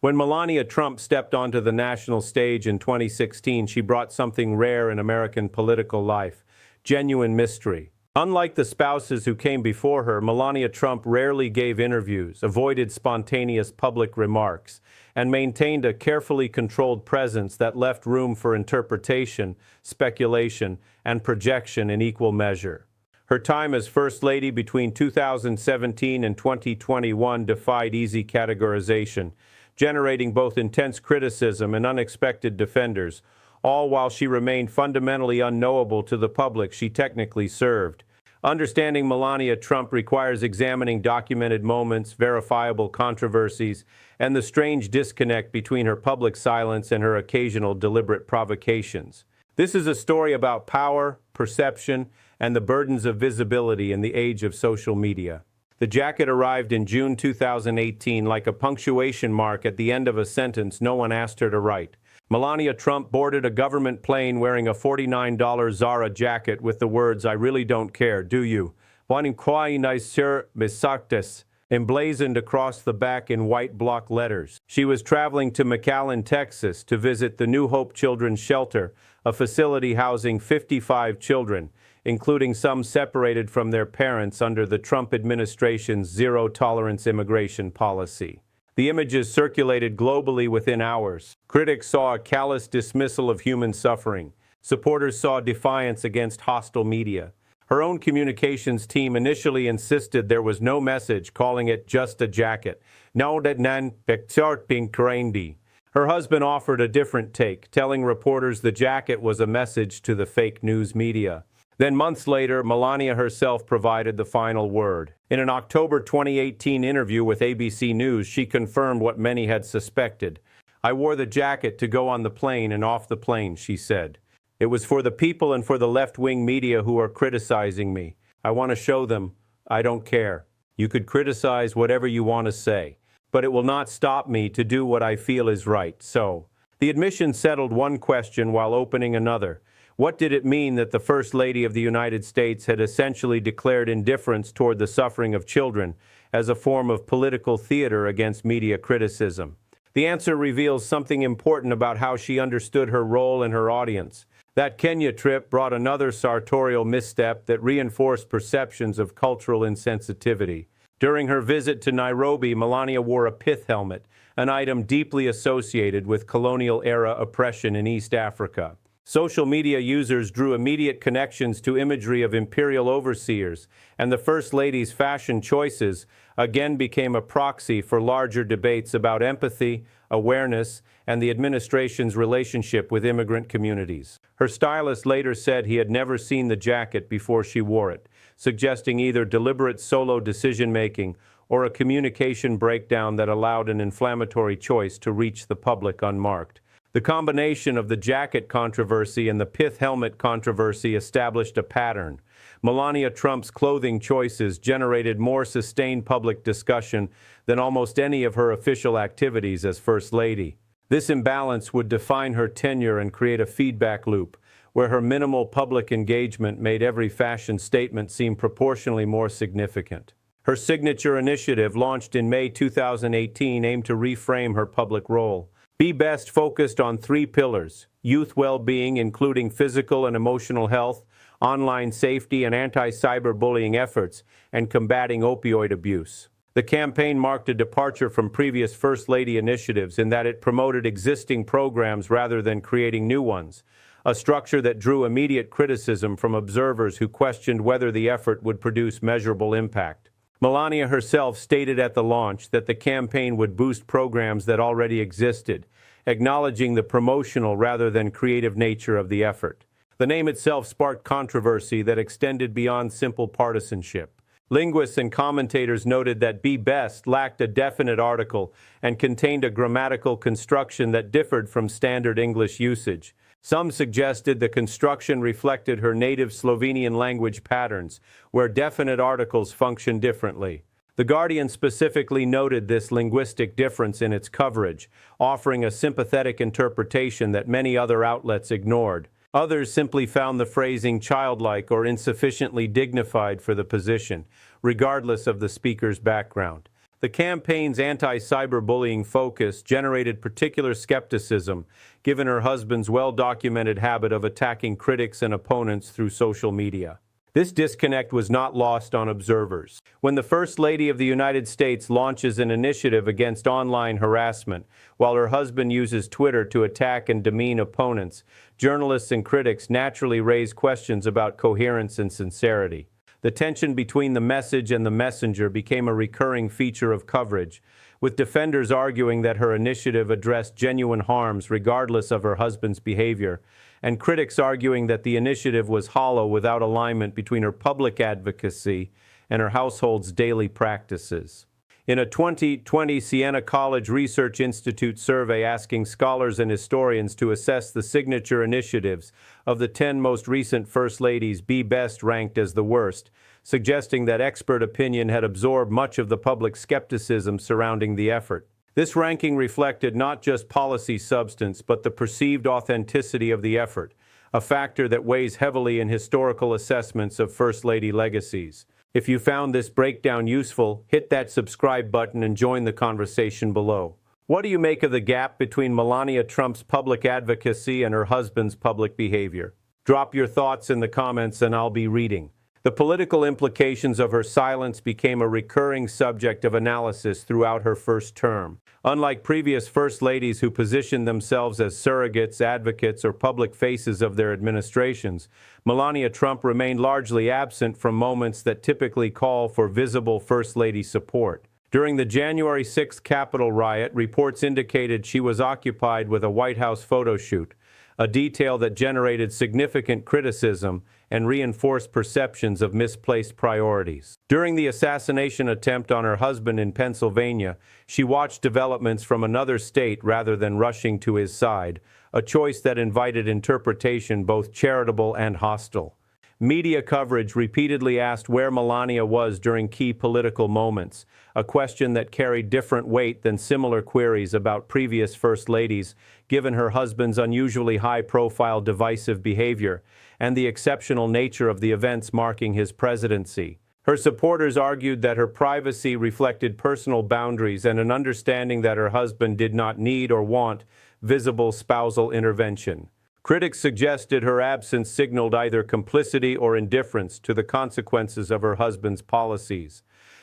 When Melania Trump stepped onto the national stage in 2016, she brought something rare in American political life: genuine mystery. Unlike the spouses who came before her, Melania Trump rarely gave interviews, avoided spontaneous public remarks, and maintained a carefully controlled presence that left room for interpretation, speculation, and projection in equal measure. Her time as First Lady between 2017 and 2021 defied easy categorization, generating both intense criticism and unexpected defenders, all while she remained fundamentally unknowable to the public she technically served. Understanding Melania Trump requires examining documented moments, verifiable controversies, and the strange disconnect between her public silence and her occasional deliberate provocations. This is a story about power, perception, and the burdens of visibility in the age of social media. The jacket arrived in June 2018 like a punctuation mark at the end of a sentence no one asked her to write. Melania Trump boarded a government plane wearing a $49 Zara jacket with the words, "I really don't care, do you?" emblazoned across the back in white block letters. She was traveling to McAllen, Texas, to visit the New Hope Children's Shelter, a facility housing 55 children, including some separated from their parents under the Trump administration's zero-tolerance immigration policy. The images circulated globally within hours. Critics saw a callous dismissal of human suffering. Supporters saw defiance against hostile media. Her own communications team initially insisted there was no message, calling it just a jacket. Her husband offered a different take, telling reporters the jacket was a message to the fake news media. Then months later, Melania herself provided the final word. In an October 2018 interview with ABC News, she confirmed what many had suspected. "I wore the jacket to go on the plane and off the plane," she said. "It was for the people and for the left-wing media who are criticizing me. I want to show them I don't care. You could criticize whatever you want to say, but it will not stop me to do what I feel is right." So, the admission settled one question while opening another. What did it mean that the First Lady of the United States had essentially declared indifference toward the suffering of children as a form of political theater against media criticism? The answer reveals something important about how she understood her role and her audience. That Kenya trip brought another sartorial misstep that reinforced perceptions of cultural insensitivity. During her visit to Nairobi, Melania wore a pith helmet, an item deeply associated with colonial-era oppression in East Africa. Social media users drew immediate connections to imagery of imperial overseers, and the First Lady's fashion choices again became a proxy for larger debates about empathy, awareness, and the administration's relationship with immigrant communities. Her stylist later said he had never seen the jacket before she wore it, suggesting either deliberate solo decision-making or a communication breakdown that allowed an inflammatory choice to reach the public unmarked. The combination of the jacket controversy and the pith helmet controversy established a pattern. Melania Trump's clothing choices generated more sustained public discussion than almost any of her official activities as First Lady. This imbalance would define her tenure and create a feedback loop, where her minimal public engagement made every fashion statement seem proportionally more significant. Her signature initiative, launched in May 2018, aimed to reframe her public role. Be Best focused on three pillars: youth well-being, including physical and emotional health, online safety and anti-cyberbullying efforts, and combating opioid abuse. The campaign marked a departure from previous First Lady initiatives in that it promoted existing programs rather than creating new ones, a structure that drew immediate criticism from observers who questioned whether the effort would produce measurable impact. Melania herself stated at the launch that the campaign would boost programs that already existed, acknowledging the promotional rather than creative nature of the effort. The name itself sparked controversy that extended beyond simple partisanship. Linguists and commentators noted that Be Best lacked a definite article and contained a grammatical construction that differed from standard English usage. Some suggested the construction reflected her native Slovenian language patterns, where definite articles function differently. The Guardian specifically noted this linguistic difference in its coverage, offering a sympathetic interpretation that many other outlets ignored. Others simply found the phrasing childlike or insufficiently dignified for the position, regardless of the speaker's background. The campaign's anti-cyberbullying focus generated particular skepticism, given her husband's well-documented habit of attacking critics and opponents through social media. This disconnect was not lost on observers. When the First Lady of the United States launches an initiative against online harassment, while her husband uses Twitter to attack and demean opponents, journalists and critics naturally raise questions about coherence and sincerity. The tension between the message and the messenger became a recurring feature of coverage, with defenders arguing that her initiative addressed genuine harms regardless of her husband's behavior, and critics arguing that the initiative was hollow without alignment between her public advocacy and her household's daily practices. In a 2020 Siena College Research Institute survey asking scholars and historians to assess the signature initiatives of the 10 most recent First Ladies, B best ranked as the worst, suggesting that expert opinion had absorbed much of the public skepticism surrounding the effort. This ranking reflected not just policy substance, but the perceived authenticity of the effort, a factor that weighs heavily in historical assessments of First Lady legacies. If you found this breakdown useful, hit that subscribe button and join the conversation below. What do you make of the gap between Melania Trump's public advocacy and her husband's public behavior? Drop your thoughts in the comments and I'll be reading. The political implications of her silence became a recurring subject of analysis throughout her first term. Unlike previous First Ladies who positioned themselves as surrogates, advocates, or public faces of their administrations, Melania Trump remained largely absent from moments that typically call for visible First Lady support. During the January 6th Capitol riot, reports indicated she was occupied with a White House photo shoot, a detail that generated significant criticism and reinforced perceptions of misplaced priorities. During the assassination attempt on her husband in Pennsylvania, she watched developments from another state rather than rushing to his side, a choice that invited interpretation both charitable and hostile. Media coverage repeatedly asked where Melania was during key political moments, a question that carried different weight than similar queries about previous First Ladies, given her husband's unusually high-profile divisive behavior and the exceptional nature of the events marking his presidency. Her supporters argued that her privacy reflected personal boundaries and an understanding that her husband did not need or want visible spousal intervention. Critics suggested her absence signaled either complicity or indifference to the consequences of her husband's policies,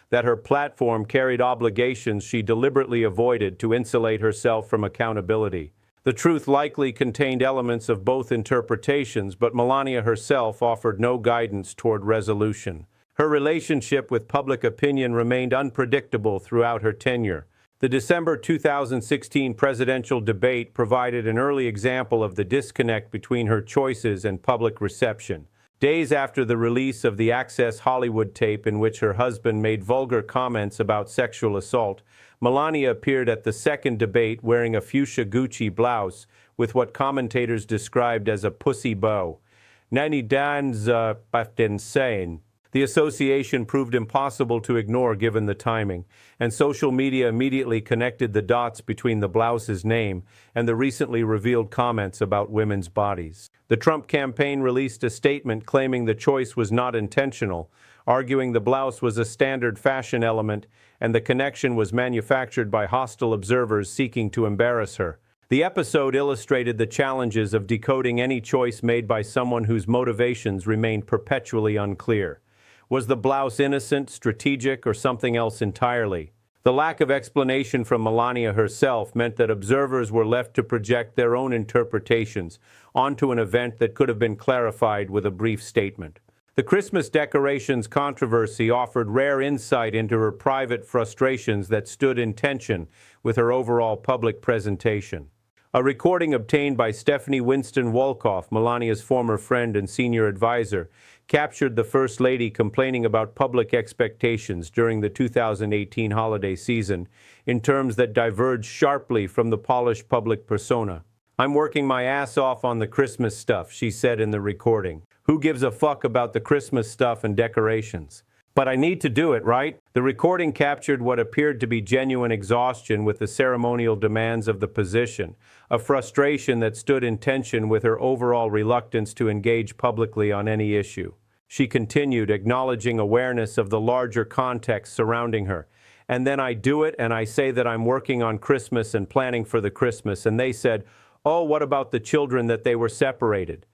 that her platform carried obligations she deliberately avoided to insulate herself from accountability. The truth likely contained elements of both interpretations, but Melania herself offered no guidance toward resolution. Her relationship with public opinion remained unpredictable throughout her tenure. The December 2016 presidential debate provided an early example of the disconnect between her choices and public reception. Days after the release of the Access Hollywood tape in which her husband made vulgar comments about sexual assault, Melania appeared at the second debate wearing a fuchsia Gucci blouse with what commentators described as a pussy bow. Nani dan's insane. The association proved impossible to ignore given the timing, and social media immediately connected the dots between the blouse's name and the recently revealed comments about women's bodies. The Trump campaign released a statement claiming the choice was not intentional, arguing the blouse was a standard fashion element and the connection was manufactured by hostile observers seeking to embarrass her. The episode illustrated the challenges of decoding any choice made by someone whose motivations remained perpetually unclear. Was the blouse innocent, strategic, or something else entirely? The lack of explanation from Melania herself meant that observers were left to project their own interpretations onto an event that could have been clarified with a brief statement. The Christmas decorations controversy offered rare insight into her private frustrations that stood in tension with her overall public presentation. A recording obtained by Stephanie Winston Wolkoff, Melania's former friend and senior advisor, captured the First Lady complaining about public expectations during the 2018 holiday season in terms that diverged sharply from the polished public persona. "I'm working my ass off on the Christmas stuff," she said in the recording. "Who gives a fuck about the Christmas stuff and decorations? But I need to do it, right?" The recording captured what appeared to be genuine exhaustion with the ceremonial demands of the position, a frustration that stood in tension with her overall reluctance to engage publicly on any issue. She continued, acknowledging awareness of the larger context surrounding her, And then I do it and I say that I'm working on Christmas and planning for the Christmas. And they said, oh, what about the children that they were separated?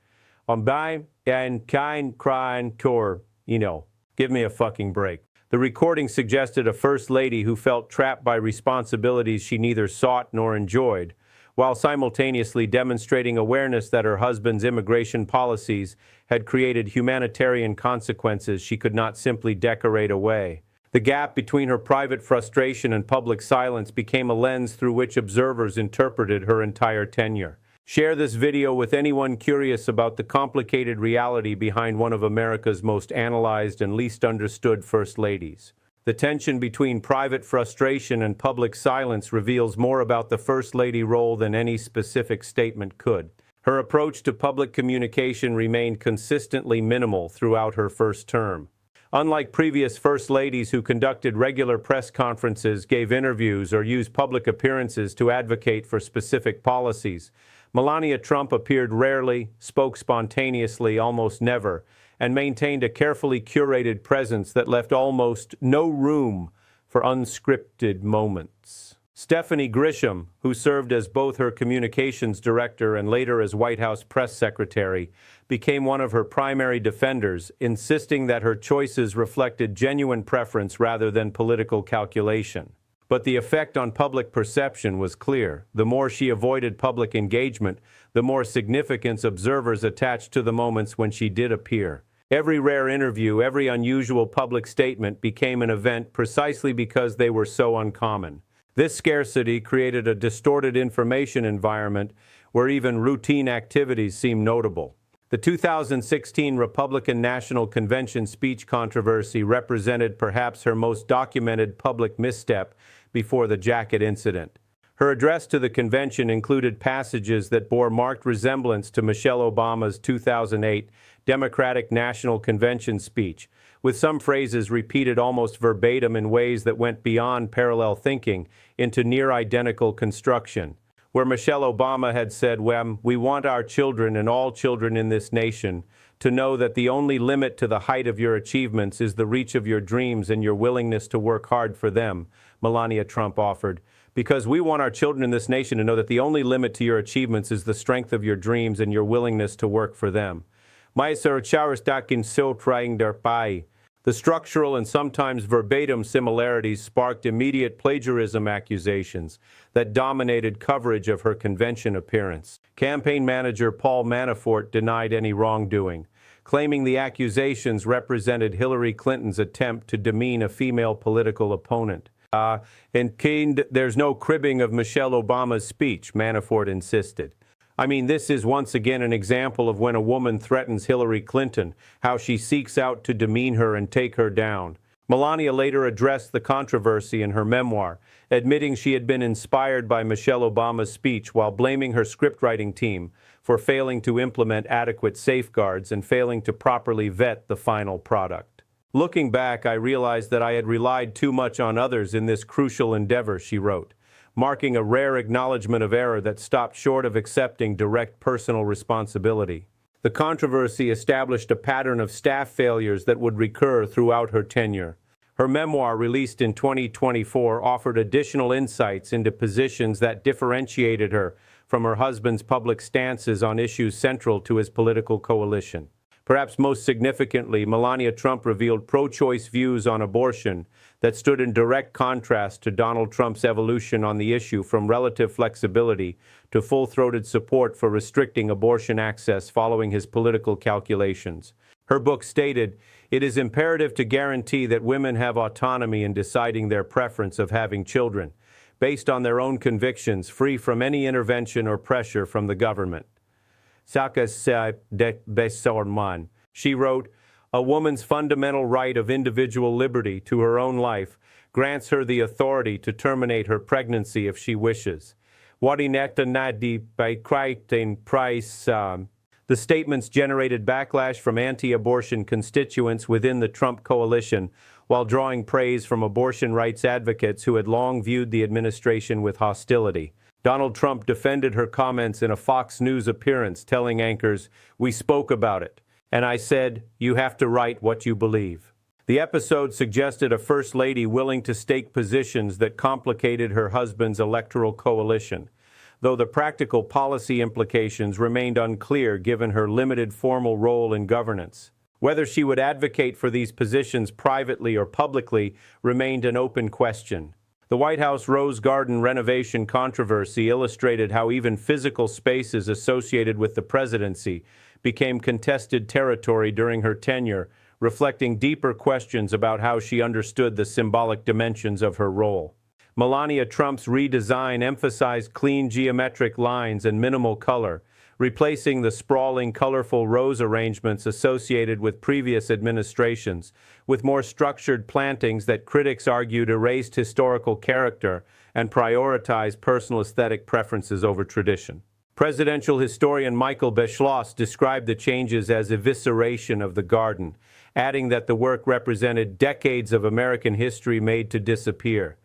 By and kind crying core, give me a fucking break. The recording suggested a first lady who felt trapped by responsibilities she neither sought nor enjoyed, while simultaneously demonstrating awareness that her husband's immigration policies had created humanitarian consequences she could not simply decorate away. The gap between her private frustration and public silence became a lens through which observers interpreted her entire tenure. Share this video with anyone curious about the complicated reality behind one of America's most analyzed and least understood first ladies. The tension between private frustration and public silence reveals more about the First Lady role than any specific statement could. Her approach to public communication remained consistently minimal throughout her first term. Unlike previous First Ladies who conducted regular press conferences, gave interviews, or used public appearances to advocate for specific policies, Melania Trump appeared rarely, spoke spontaneously almost never, and maintained a carefully curated presence that left almost no room for unscripted moments. Stephanie Grisham, who served as both her communications director and later as White House press secretary, became one of her primary defenders, insisting that her choices reflected genuine preference rather than political calculation. But the effect on public perception was clear. The more she avoided public engagement, the more significance observers attached to the moments when she did appear. Every rare interview, every unusual public statement became an event precisely because they were so uncommon. This scarcity created a distorted information environment where even routine activities seemed notable. The 2016 Republican National Convention speech controversy represented perhaps her most documented public misstep before the jacket incident. Her address to the convention included passages that bore marked resemblance to Michelle Obama's 2008 Democratic National Convention speech, with some phrases repeated almost verbatim in ways that went beyond parallel thinking into near-identical construction. Where Michelle Obama had said, we want our children and all children in this nation to know that the only limit to the height of your achievements is the reach of your dreams and your willingness to work hard for them, Melania Trump offered. Because we want our children in this nation to know that the only limit to your achievements is the strength of your dreams and your willingness to work for them. The structural and sometimes verbatim similarities sparked immediate plagiarism accusations that dominated coverage of her convention appearance. Campaign manager Paul Manafort denied any wrongdoing, claiming the accusations represented Hillary Clinton's attempt to demean a female political opponent. There's no cribbing of Michelle Obama's speech, Manafort insisted. This is once again an example of when a woman threatens Hillary Clinton, how she seeks out to demean her and take her down. Melania later addressed the controversy in her memoir, admitting she had been inspired by Michelle Obama's speech while blaming her scriptwriting team for failing to implement adequate safeguards and failing to properly vet the final product. Looking back, I realized that I had relied too much on others in this crucial endeavor, she wrote, marking a rare acknowledgement of error that stopped short of accepting direct personal responsibility. The controversy established a pattern of staff failures that would recur throughout her tenure. Her memoir, released in 2024, offered additional insights into positions that differentiated her from her husband's public stances on issues central to his political coalition. Perhaps most significantly, Melania Trump revealed pro-choice views on abortion that stood in direct contrast to Donald Trump's evolution on the issue from relative flexibility to full-throated support for restricting abortion access following his political calculations. Her book stated, "It is imperative to guarantee that women have autonomy in deciding their preference of having children, based on their own convictions, free from any intervention or pressure from the government." She wrote, "A woman's fundamental right of individual liberty to her own life grants her the authority to terminate her pregnancy if she wishes." The statements generated backlash from anti-abortion constituents within the Trump coalition, while drawing praise from abortion rights advocates who had long viewed the administration with hostility. Donald Trump defended her comments in a Fox News appearance, telling anchors, "We spoke about it, and I said, you have to write what you believe." The episode suggested a First Lady willing to stake positions that complicated her husband's electoral coalition, though the practical policy implications remained unclear given her limited formal role in governance. Whether she would advocate for these positions privately or publicly remained an open question. The White House Rose Garden renovation controversy illustrated how even physical spaces associated with the presidency became contested territory during her tenure, reflecting deeper questions about how she understood the symbolic dimensions of her role. Melania Trump's redesign emphasized clean geometric lines and minimal color, replacing the sprawling, colorful rose arrangements associated with previous administrations, with more structured plantings that critics argued erased historical character and prioritized personal aesthetic preferences over tradition. Presidential historian Michael Beschloss described the changes as evisceration of the garden, adding that the work represented decades of American history made to disappear.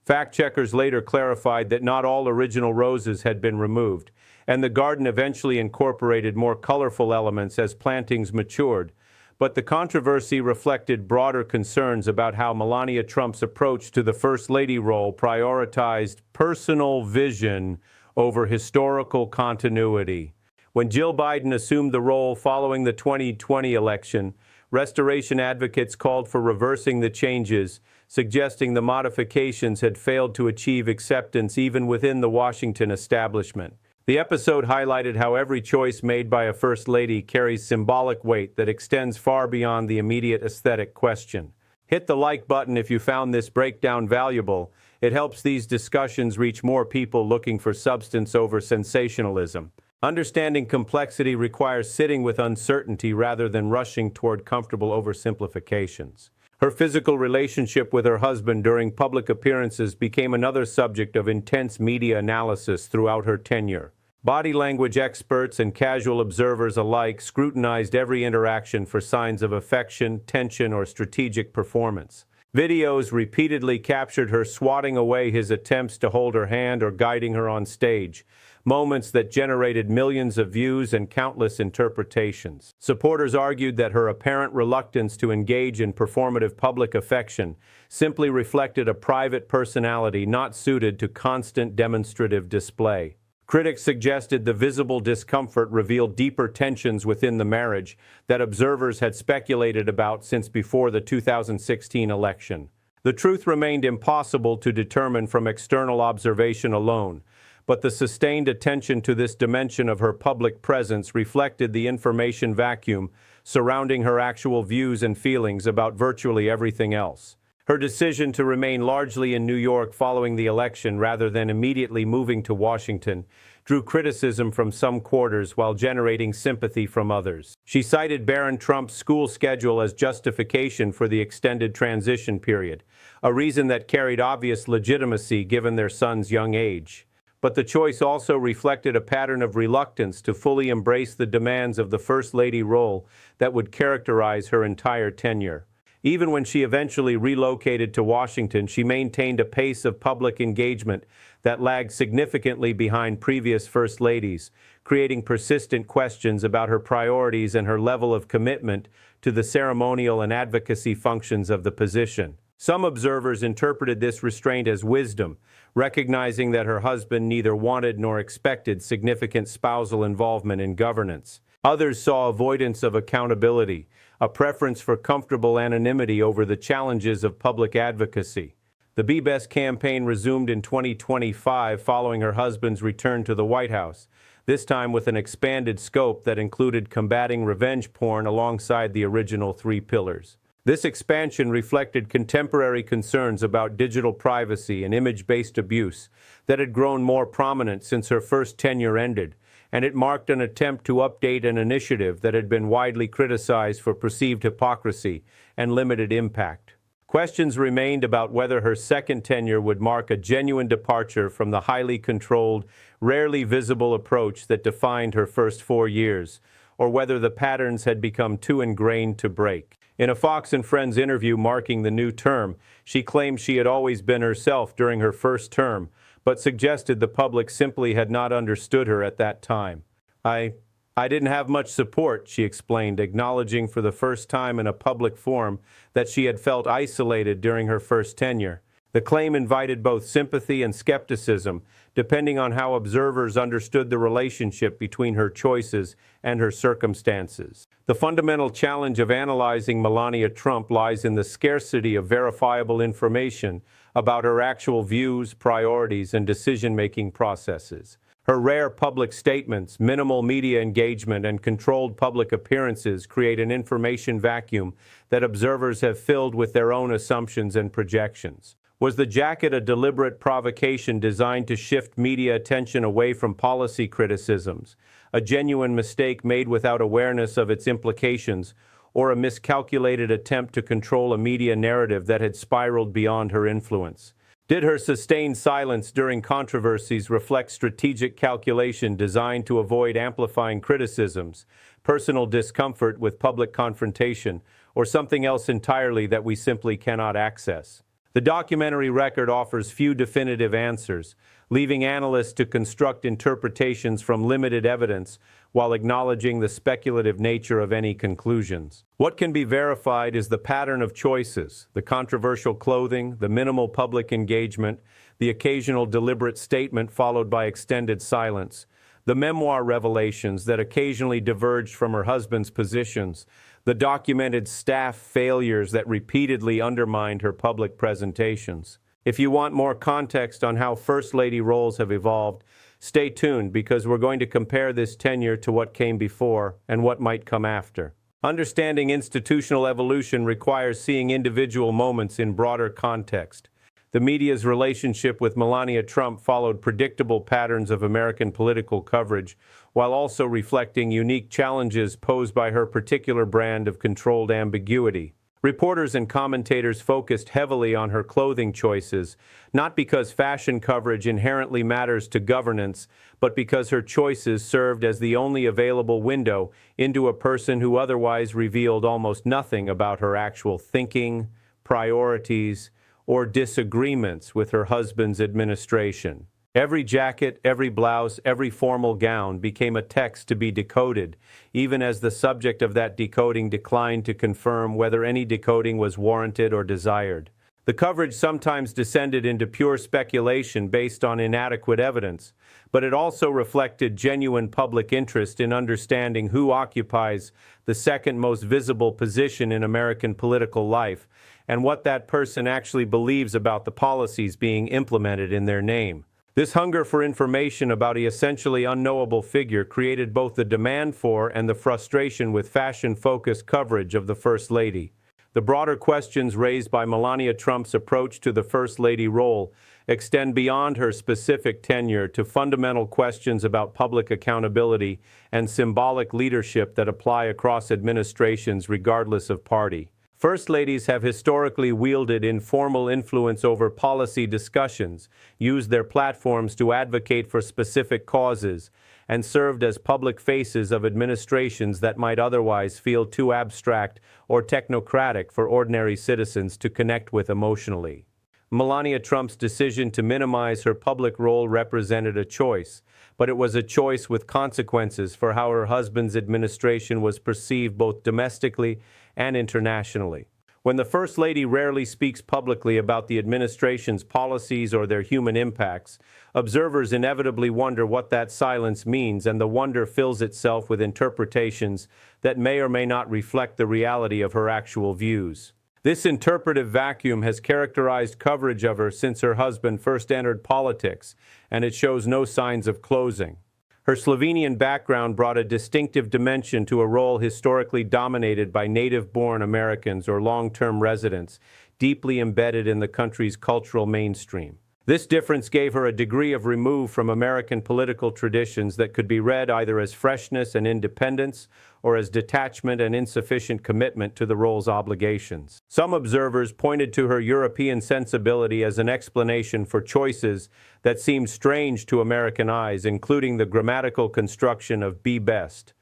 Fact-checkers later clarified that not all original roses had been removed, and the garden eventually incorporated more colorful elements as plantings matured. But the controversy reflected broader concerns about how Melania Trump's approach to the First Lady role prioritized personal vision over historical continuity. When Jill Biden assumed the role following the 2020 election, restoration advocates called for reversing the changes, suggesting the modifications had failed to achieve acceptance even within the Washington establishment. The episode highlighted how every choice made by a First Lady carries symbolic weight that extends far beyond the immediate aesthetic question. Hit the like button if you found this breakdown valuable. It helps these discussions reach more people looking for substance over sensationalism. Understanding complexity requires sitting with uncertainty rather than rushing toward comfortable oversimplifications. Her physical relationship with her husband during public appearances became another subject of intense media analysis throughout her tenure. Body language experts and casual observers alike scrutinized every interaction for signs of affection, tension, or strategic performance. Videos repeatedly captured her swatting away his attempts to hold her hand or guiding her on stage, moments that generated millions of views and countless interpretations. Supporters argued that her apparent reluctance to engage in performative public affection simply reflected a private personality not suited to constant demonstrative display. Critics suggested the visible discomfort revealed deeper tensions within the marriage that observers had speculated about since before the 2016 election. The truth remained impossible to determine from external observation alone, but the sustained attention to this dimension of her public presence reflected the information vacuum surrounding her actual views and feelings about virtually everything else. Her decision to remain largely in New York following the election rather than immediately moving to Washington drew criticism from some quarters while generating sympathy from others. She cited Barron Trump's school schedule as justification for the extended transition period, a reason that carried obvious legitimacy given their son's young age. But the choice also reflected a pattern of reluctance to fully embrace the demands of the First Lady role that would characterize her entire tenure. Even when she eventually relocated to Washington, she maintained a pace of public engagement that lagged significantly behind previous First Ladies, creating persistent questions about her priorities and her level of commitment to the ceremonial and advocacy functions of the position. Some observers interpreted this restraint as wisdom, recognizing that her husband neither wanted nor expected significant spousal involvement in governance. Others saw avoidance of accountability, a preference for comfortable anonymity over the challenges of public advocacy. The Be Best campaign resumed in 2025 following her husband's return to the White House, this time with an expanded scope that included combating revenge porn alongside the original 3 pillars. This expansion reflected contemporary concerns about digital privacy and image-based abuse that had grown more prominent since her first tenure ended, and it marked an attempt to update an initiative that had been widely criticized for perceived hypocrisy and limited impact. Questions remained about whether her second tenure would mark a genuine departure from the highly controlled, rarely visible approach that defined her first 4 years, or whether the patterns had become too ingrained to break. In a Fox and Friends interview marking the new term, she claimed she had always been herself during her first term, but suggested the public simply had not understood her at that time. I I didn't have much support, she explained, acknowledging for the first time in a public forum that she had felt isolated during her first tenure. The claim invited both sympathy and skepticism, depending on how observers understood the relationship between her choices and her circumstances. The fundamental challenge of analyzing Melania Trump lies in the scarcity of verifiable information about her actual views, priorities, and decision-making processes. Her rare public statements, minimal media engagement, and controlled public appearances create an information vacuum that observers have filled with their own assumptions and projections. Was the jacket a deliberate provocation designed to shift media attention away from policy criticisms, a genuine mistake made without awareness of its implications, or a miscalculated attempt to control a media narrative that had spiraled beyond her influence? Did her sustained silence during controversies reflect strategic calculation designed to avoid amplifying criticisms, personal discomfort with public confrontation, or something else entirely that we simply cannot access? The documentary record offers few definitive answers, leaving analysts to construct interpretations from limited evidence while acknowledging the speculative nature of any conclusions. What can be verified is the pattern of choices, the controversial clothing, the minimal public engagement, the occasional deliberate statement followed by extended silence, the memoir revelations that occasionally diverged from her husband's positions, the documented staff failures that repeatedly undermined her public presentations. If you want more context on how First Lady roles have evolved, stay tuned because we're going to compare this tenure to what came before and what might come after. Understanding institutional evolution requires seeing individual moments in broader context. The media's relationship with Melania Trump followed predictable patterns of American political coverage, while also reflecting unique challenges posed by her particular brand of controlled ambiguity. Reporters and commentators focused heavily on her clothing choices, not because fashion coverage inherently matters to governance, but because her choices served as the only available window into a person who otherwise revealed almost nothing about her actual thinking, priorities, or disagreements with her husband's administration. Every jacket, every blouse, every formal gown became a text to be decoded, even as the subject of that decoding declined to confirm whether any decoding was warranted or desired. The coverage sometimes descended into pure speculation based on inadequate evidence, but it also reflected genuine public interest in understanding who occupies the second most visible position in American political life and what that person actually believes about the policies being implemented in their name. This hunger for information about an essentially unknowable figure created both the demand for and the frustration with fashion-focused coverage of the First Lady. The broader questions raised by Melania Trump's approach to the First Lady role extend beyond her specific tenure to fundamental questions about public accountability and symbolic leadership that apply across administrations regardless of party. First ladies have historically wielded informal influence over policy discussions, used their platforms to advocate for specific causes, and served as public faces of administrations that might otherwise feel too abstract or technocratic for ordinary citizens to connect with emotionally. Melania Trump's decision to minimize her public role represented a choice, but it was a choice with consequences for how her husband's administration was perceived both domestically and internationally. When the First Lady rarely speaks publicly about the administration's policies or their human impacts, observers inevitably wonder what that silence means, and the wonder fills itself with interpretations that may or may not reflect the reality of her actual views. This interpretive vacuum has characterized coverage of her since her husband first entered politics, and it shows no signs of closing. Her Slovenian background brought a distinctive dimension to a role historically dominated by native-born Americans or long-term residents, deeply embedded in the country's cultural mainstream. This difference gave her a degree of remove from American political traditions that could be read either as freshness and independence or as detachment and insufficient commitment to the role's obligations. Some observers pointed to her European sensibility as an explanation for choices that seemed strange to American eyes, including the grammatical construction of be best.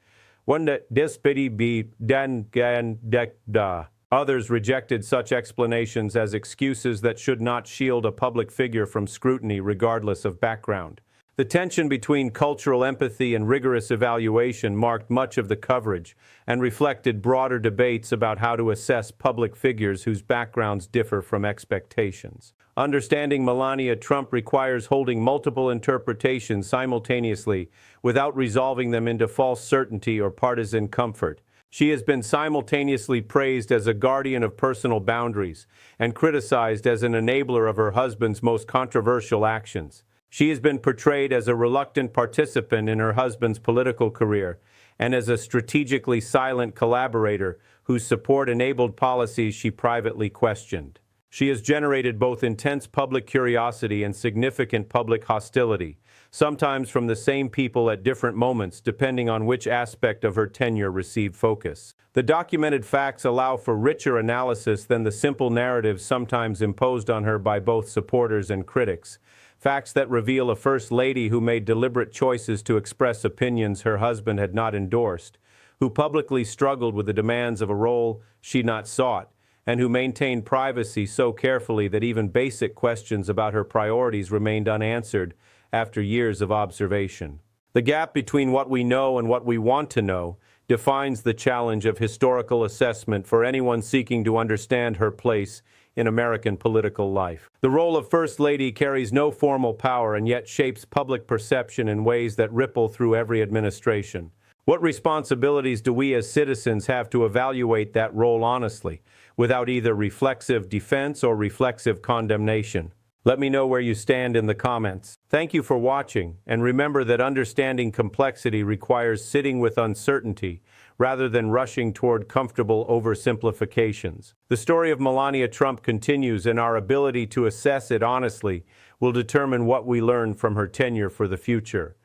Others rejected such explanations as excuses that should not shield a public figure from scrutiny regardless of background. The tension between cultural empathy and rigorous evaluation marked much of the coverage and reflected broader debates about how to assess public figures whose backgrounds differ from expectations. Understanding Melania Trump requires holding multiple interpretations simultaneously without resolving them into false certainty or partisan comfort. She has been simultaneously praised as a guardian of personal boundaries and criticized as an enabler of her husband's most controversial actions. She has been portrayed as a reluctant participant in her husband's political career and as a strategically silent collaborator whose support enabled policies she privately questioned. She has generated both intense public curiosity and significant public hostility, sometimes from the same people at different moments, depending on which aspect of her tenure received focus. The documented facts allow for richer analysis than the simple narratives sometimes imposed on her by both supporters and critics. Facts that reveal a first lady who made deliberate choices to express opinions her husband had not endorsed, who publicly struggled with the demands of a role she not sought, and who maintained privacy so carefully that even basic questions about her priorities remained unanswered after years of observation. The gap between what we know and what we want to know defines the challenge of historical assessment for anyone seeking to understand her place in American political life. The role of First Lady carries no formal power and yet shapes public perception in ways that ripple through every administration. What responsibilities do we as citizens have to evaluate that role honestly, without either reflexive defense or reflexive condemnation? Let me know where you stand in the comments. Thank you for watching, and remember that understanding complexity requires sitting with uncertainty rather than rushing toward comfortable oversimplifications. The story of Melania Trump continues, and our ability to assess it honestly will determine what we learn from her tenure for the future.